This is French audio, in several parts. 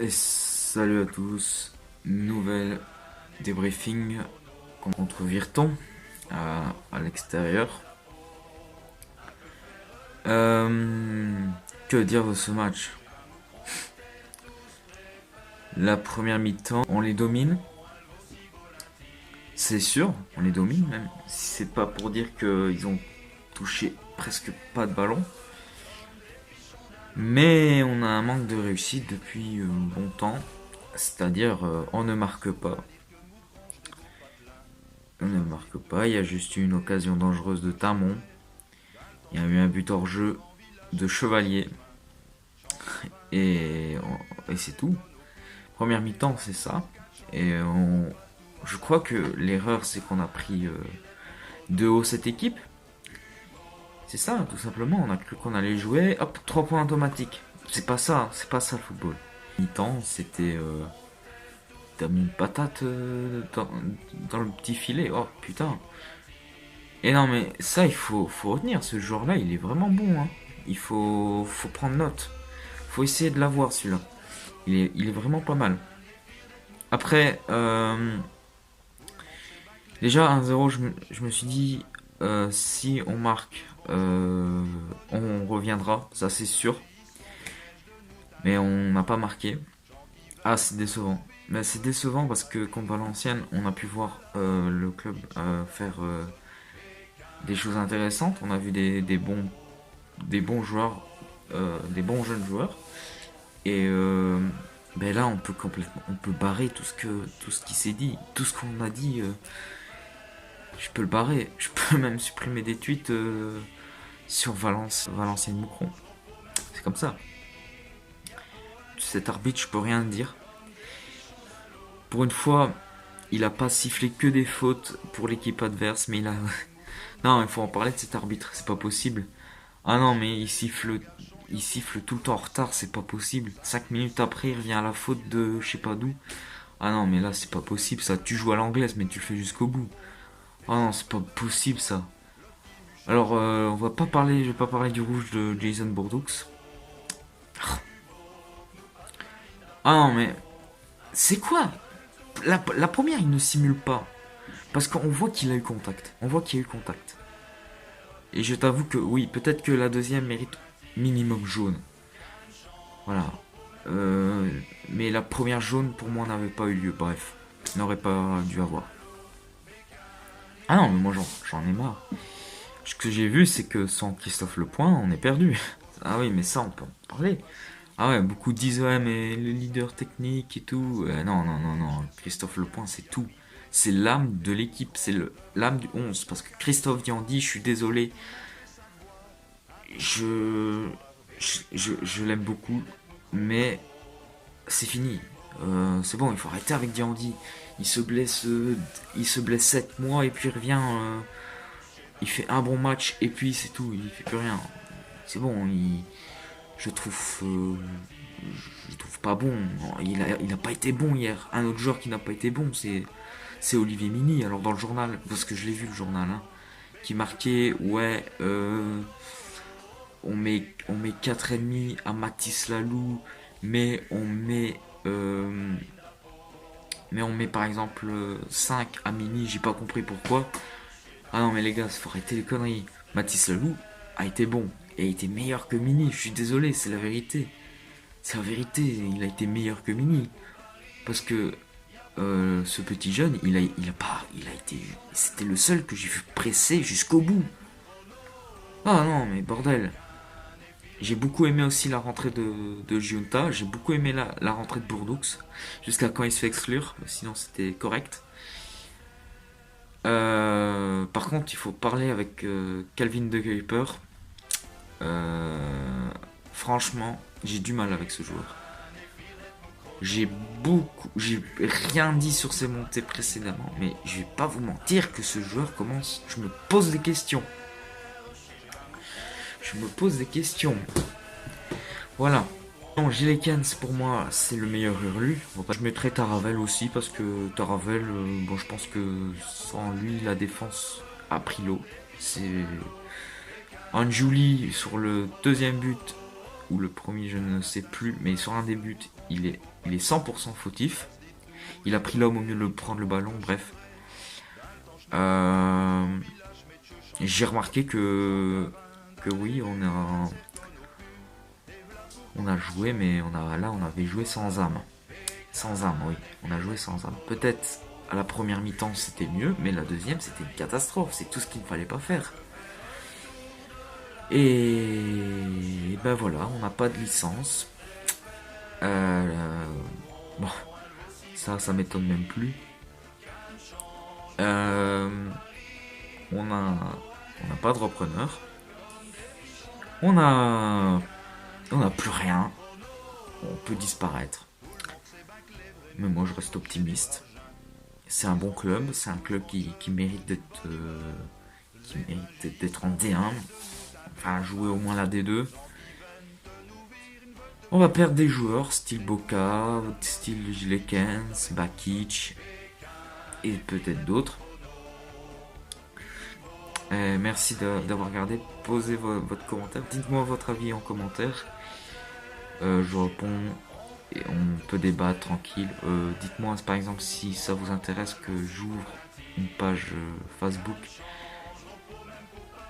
Et salut à tous, nouvelle débriefing contre Virton à l'extérieur. Euh, que dire de ce match? La première mi-temps, on les domine, c'est sûr, on les domine même. Si c'est pas pour dire qu'ils ont touché presque pas de ballon. Mais on a un manque de réussite depuis longtemps, c'est-à-dire on ne marque pas. On ne marque pas, il y a juste eu une occasion dangereuse de Tamon. Il y a eu un but hors jeu de Chevalier. Et c'est tout. Première mi-temps, c'est ça. Je crois que l'erreur, c'est qu'on a pris de haut cette équipe. C'est ça, tout simplement. On a cru qu'on allait jouer. Hop, 3 points automatiques. C'est pas ça le football. Mi-temps, c'était. T'as mis une patate dans le petit filet. Oh putain. Et non, mais ça, faut retenir. Ce joueur-là, il est vraiment bon. Hein. Faut prendre note. Faut essayer de l'avoir celui-là. Il est vraiment pas mal. Après, déjà 1-0, je me suis dit, si on marque, on reviendra, ça c'est sûr. Mais on n'a pas marqué. Ah, c'est décevant. Mais c'est décevant parce que contre Valenciennes, on a pu voir le club faire des choses intéressantes. On a vu des bons joueurs, des bons jeunes joueurs. Et ben là, on peut barrer tout ce qui s'est dit, tout ce qu'on a dit. Je peux le barrer. Je peux même supprimer des tweets sur Valenciennes Moucron. C'est comme ça. Cet arbitre, je peux rien dire. Pour une fois, il a pas sifflé que des fautes pour l'équipe adverse, mais il a. Non, il faut en parler de cet arbitre. C'est pas possible. Ah non, mais il siffle tout le temps en retard. C'est pas possible. 5 minutes après, il revient à la faute de je sais pas d'où. Ah non, mais là, c'est pas possible. Ça, tu joues à l'anglaise, mais tu le fais jusqu'au bout. Ah non, c'est pas possible ça. Alors, je vais pas parler du rouge de Jason Bourdux. Ah non, mais c'est quoi la première, il ne simule pas. Parce qu'on voit qu'il a eu contact. On voit qu'il y a eu contact. Et je t'avoue que oui, peut-être que la deuxième mérite minimum jaune. Voilà. Euh, mais la première jaune, pour moi, n'avait pas eu lieu. Bref, n'aurait pas dû avoir. Ah non, mais moi, j'en ai marre. Ce que j'ai vu, c'est que sans Christophe Lepoint, on est perdu. Ah oui, mais ça, on peut en parler. Ah ouais, beaucoup disent ouais, mais le leader technique et tout. Non, non, non, non. Christophe Lepoint, c'est tout. C'est l'âme de l'équipe, c'est l'âme du 11. Parce que Christophe Diandy, je suis désolé, je, je l'aime beaucoup, mais c'est fini. C'est bon, il faut arrêter avec Diandy. Il se blesse 7 mois et puis il revient. Il fait un bon match et puis c'est tout. Il fait plus rien. C'est bon, je trouve je trouve pas bon. Il a pas été bon hier. Un autre joueur qui n'a pas été bon, c'est Olivier Mini. Alors dans le journal, parce que je l'ai vu le journal, hein, qui marquait ouais, on met 4,5 à Mathis Lalou, mais mais on met par exemple 5 à Mini. J'ai pas compris pourquoi. Ah non mais les gars, faut arrêter les conneries. Mathis Lalou a été bon et a été meilleur que Mini. Je suis désolé, c'est la vérité. C'est la vérité, il a été meilleur que Mini. Parce que ce petit jeune, il a été, c'était le seul que j'ai vu presser jusqu'au bout. Ah non, mais bordel. J'ai beaucoup aimé aussi la rentrée de Giunta. J'ai beaucoup aimé la rentrée de Bourdoux. Jusqu'à quand il se fait exclure. Sinon, c'était correct. Par contre, il faut parler avec Calvin De Kuyper. Franchement, j'ai du mal avec ce joueur. J'ai rien dit sur ses montées précédemment, mais je vais pas vous mentir que ce joueur commence. Je me pose des questions. Je me pose des questions. Voilà. Non, Gilekens pour moi c'est le meilleur hurlu. Je mettrais Taravel aussi parce que Taravel, bon je pense que sans lui la défense a pris l'eau. C'est Anjuli sur le deuxième but ou le premier, je ne sais plus, mais sur un des buts, il est 100% fautif. Il a pris l'homme au mieux de prendre le ballon, bref. J'ai remarqué que oui, on a joué, mais on avait joué sans âme. Sans âme, oui. On a joué sans âme. Peut-être à la première mi-temps c'était mieux, mais la deuxième c'était une catastrophe. C'est tout ce qu'il ne fallait pas faire. Et ben voilà, on n'a pas de licence. Bon, ça m'étonne même plus. On n'a pas de repreneur. On n'a plus rien. On peut disparaître. Mais moi je reste optimiste. C'est un bon club, c'est un club qui mérite d'être en D1. Enfin, jouer au moins la D2. On va perdre des joueurs, style Boca, style Gilekens, Bakic et peut-être d'autres. Merci d'avoir regardé. Posez votre commentaire. Dites-moi votre avis en commentaire. Je réponds et on peut débattre tranquille. Dites-moi par exemple si ça vous intéresse que j'ouvre une page Facebook.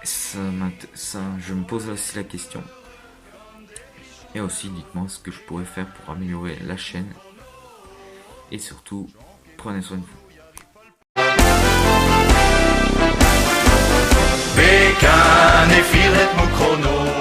Je me pose aussi la question. Et aussi dites-moi ce que je pourrais faire pour améliorer la chaîne. Et surtout, prenez soin de vous. וכאן הפעיל את מוקרונו